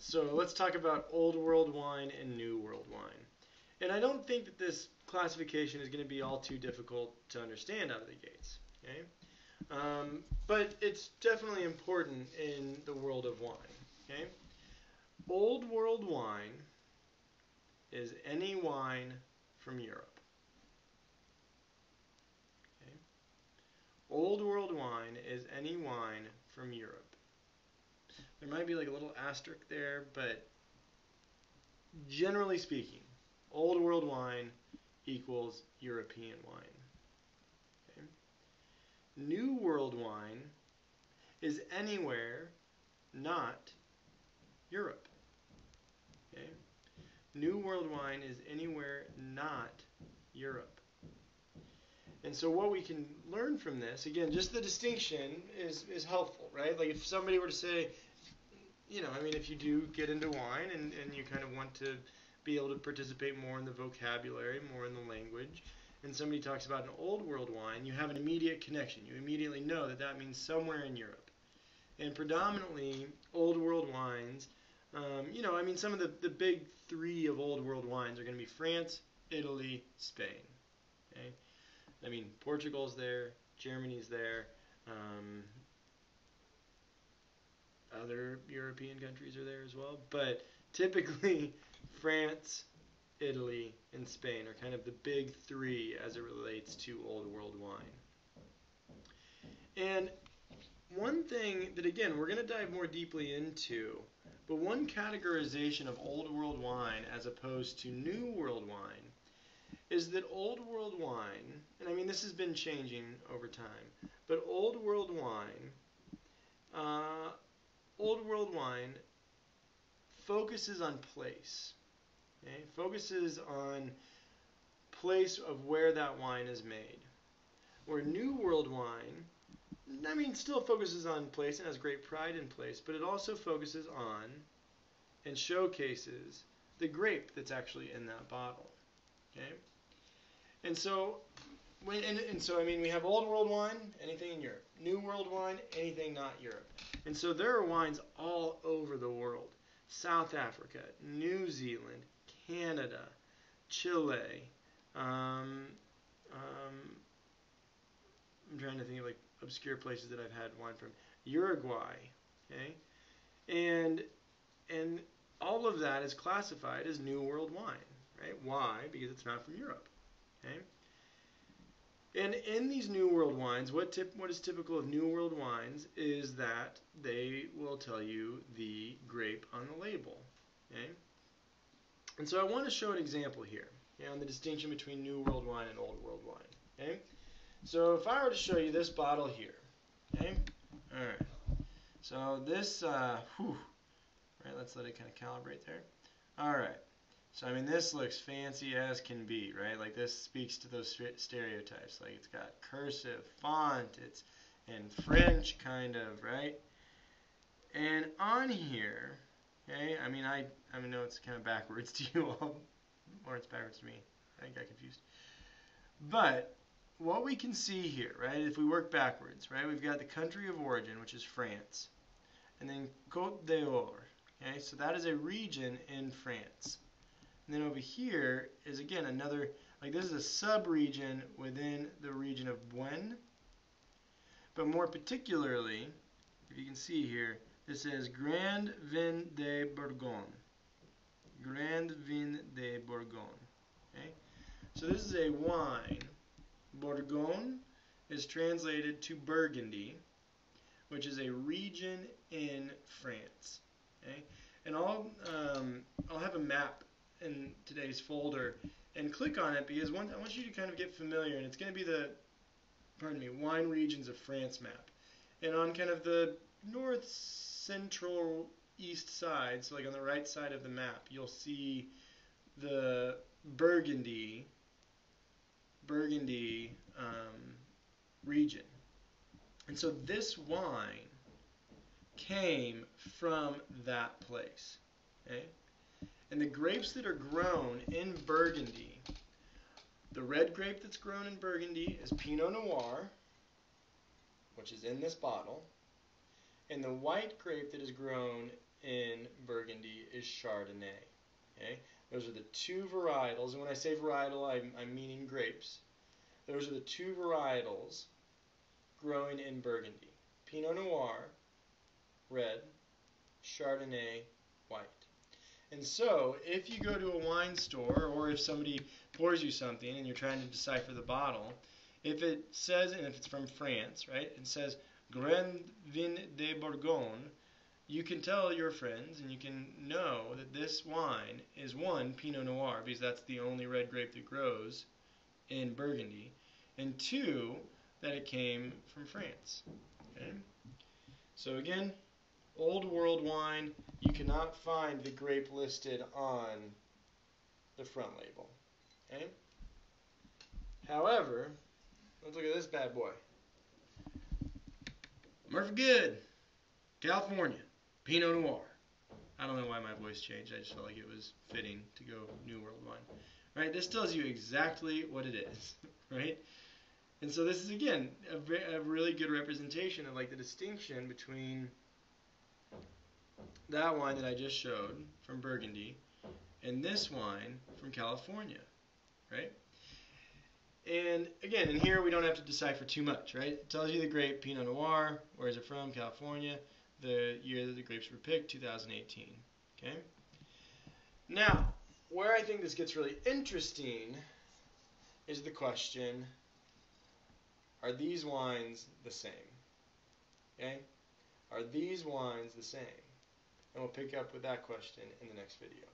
So let's talk about Old World wine and New World wine. And I don't think that this classification is going to be all too difficult to understand out of the gates. Okay? But it's definitely important in the world of wine. Okay? Old World wine is any wine from Europe. Okay? Old World wine is any wine from Europe. There might be like a little asterisk there, but generally speaking, Old World wine equals European wine. Okay? New World wine is anywhere not Europe. Okay? New World wine is anywhere not Europe. And so what we can learn from this, again, just the distinction is helpful, right? Like if somebody were to say, if you do get into wine and you kind of want to be able to participate more in the vocabulary, more in the language, and somebody talks about an Old World wine, you have an immediate connection. You immediately know that that means somewhere in Europe. And predominantly, Old World wines, some of the big three of Old World wines are going to be France, Italy, Spain. Okay? Portugal's there, Germany's there, other European countries are there as well. But typically, France, Italy, and Spain are kind of the big three as it relates to Old World wine. And one thing that, again, we're going to dive more deeply into, but one categorization of Old World wine as opposed to New World wine is that Old World wine, and this has been changing over time, but Old World wine focuses on place. Okay? Focuses on place of where that wine is made. Where New World wine, still focuses on place and has great pride in place, but it also focuses on and showcases the grape that's actually in that bottle. Okay? And so, we have Old World wine, anything in Europe. New World wine, anything not Europe. And so there are wines all over the world. South Africa, New Zealand, Canada, Chile. I'm trying to think of obscure places that I've had wine from. Uruguay, okay? And all of that is classified as New World wine, right? Why? Because it's not from Europe, okay? And in these New World wines, what is typical of New World wines is that they will tell you the grape on the label, okay? And so I want to show an example here, okay, on the distinction between New World wine and Old World wine, okay? So if I were to show you this bottle here, okay? All right. So this, right, let's let it kind of calibrate there. All right. So, this looks fancy as can be, right? Like, this speaks to those stereotypes. Like, it's got cursive font, it's in French, kind of, right? And on here, okay, I know it's kind of backwards to you all, or it's backwards to me. I got confused. But what we can see here, right, if we work backwards, right, we've got the country of origin, which is France, and then Côte d'Or, okay? So that is a region in France. And then over here is, again, another, this is a sub-region within the region of Beaune. But more particularly, if you can see here, this is Grand Vin de Bourgogne. Grand Vin de Bourgogne. Okay? So this is a wine. Bourgogne is translated to Burgundy, which is a region in France. Okay? And I'll have a map in today's folder and click on it because I want you to kind of get familiar, and it's going to be the wine regions of France map. And on kind of the north central east side, so on the right side of the map, you'll see the Burgundy region. And so this wine came from that place. Okay? And the grapes that are grown in Burgundy, the red grape that's grown in Burgundy is Pinot Noir, which is in this bottle. And the white grape that is grown in Burgundy is Chardonnay. Okay? Those are the two varietals, and when I say varietal, I'm meaning grapes. Those are the two varietals growing in Burgundy. Pinot Noir, red, Chardonnay, white. And so, if you go to a wine store, or if somebody pours you something and you're trying to decipher the bottle, if it says, and if it's from France, right, it says Grand Vin de Bourgogne, you can tell your friends and you can know that this wine is one, Pinot Noir, because that's the only red grape that grows in Burgundy, and two, that it came from France. Okay? So again, Old World wine, you cannot find the grape listed on the front label. Okay? However, let's look at this bad boy. Murphy Good, California, Pinot Noir. I don't know why my voice changed. I just felt like it was fitting to go New World wine. Right? This tells you exactly what it is. Right? And so this is, again, a really good representation of like the distinction between that wine that I just showed from Burgundy and this wine from California, right? And again, in here we don't have to decipher too much, right? It tells you the grape, Pinot Noir, where is it from, California, the year that the grapes were picked, 2018, okay? Now, where I think this gets really interesting is the question, are these wines the same? Okay? Are these wines the same? And we'll pick up with that question in the next video.